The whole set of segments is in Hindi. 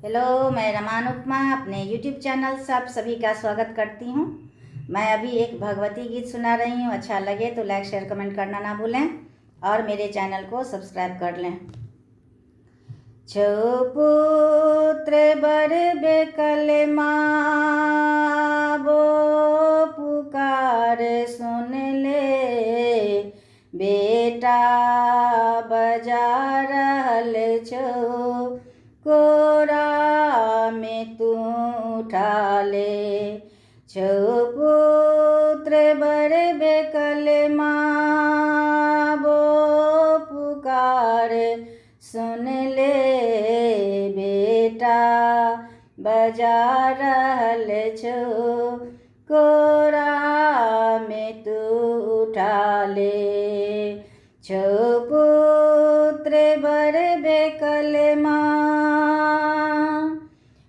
हेलो, मैं रमान उपमा अपने YouTube चैनल से आप सभी का स्वागत करती हूँ। मैं अभी एक भगवती गीत सुना रही हूँ। अच्छा लगे तो लाइक शेयर कमेंट करना ना भूलें और मेरे चैनल को सब्सक्राइब कर लें। छो पुत्र बर बेकल माँ वो पुकार सुन ले, बेटा बजा रहल छो कोरा में तू उठा ले। छो पुत्र बर बेकल माँ वो पुकार सुन ले, बेटा बजा रहल छो कोरा में तू उठा ले। छो पुत्र बर बेकल माँ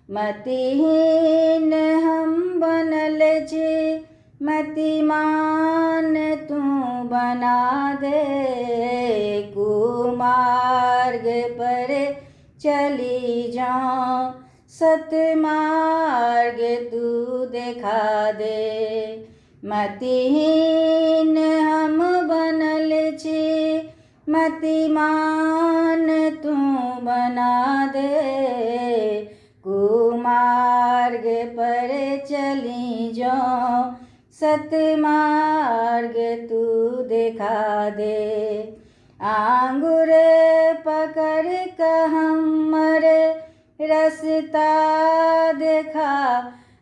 मतिहीन हम बनल छी, मतिमान तू बना दे। कुमार्ग पर चली जाऊं, सतमार्ग तू दिखा दे। मतिहीन हम बनल छी, मतिमान तू बना दे। कुमार्ग पर चली जाऊं, सतमार्ग तू दिखा दे। आंगुर पकड़ क हमर रस्ता देखा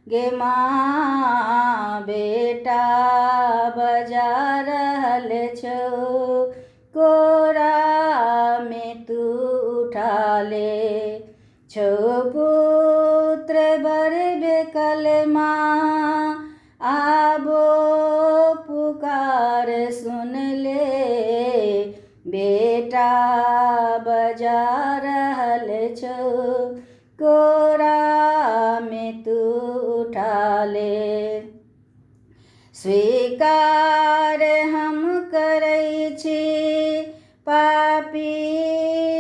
गे माँ, बेटा बजा रहल छो कोरा में तू उठा ले। छो पुत्र बर बेकल माँ आबो पुकार सुन ले, बेटा बजा रहल छो कोरा में तू उठा ले। स्वीकार हम करै छी, पापी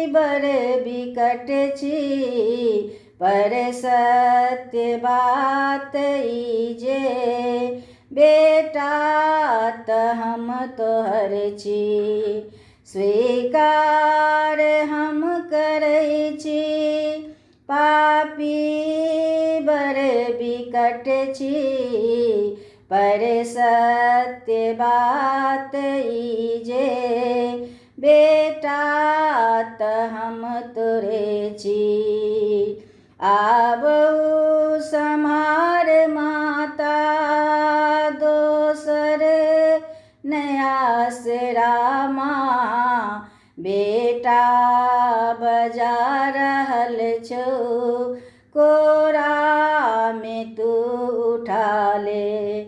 बर बिकट छी, पर सत्य बात ई जे, बेटा त हम तोहर छी। स्वीकार हम करै छी, पापी बर बिकट छी, पर सत्य बात ई जे, बेटा त हम तोरे छी। आबऊ सम्हार माता दोसर नयासरा माँ, बेटा बजा रहल छो कोरा में तू उठा ले।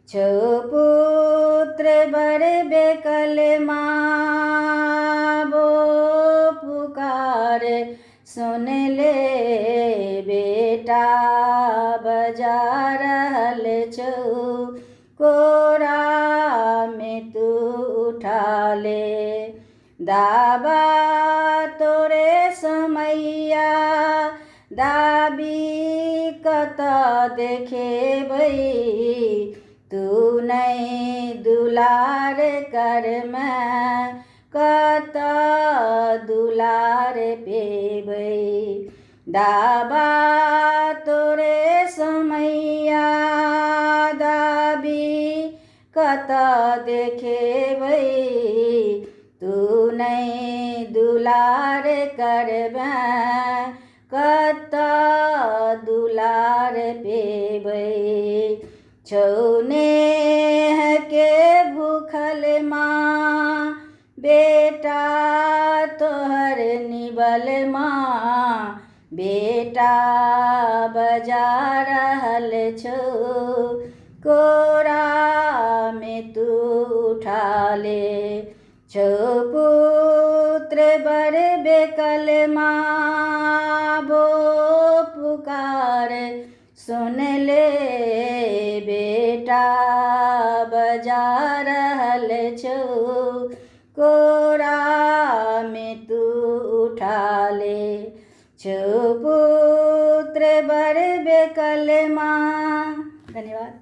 छो पुत्र बर बेकल माँ वो पुकार सुन ले, बेटा बजा रहल छो कोरा में तू उठा ले। दाबा तोरे समैया दाबी कत देखेबै, तू नहीं दुलार कर मैं कत दुलार पेबै। दाबा तोरे समैया दाबी कत देखेबै, तू नहीं दुलार करबै कत दुलार पेबै। छौ नेह के भूखल माँ, बेटा तोहर निबल माँ, बेटा बजा रहल छो कोरा में तू उठा ले। छो पुत्र बर बेकल माँ वो पुकार सुन ले, बेटा बजा रहल छो कोरा में तू उठा ले। छो बड़े बेकल माँ। धन्यवाद।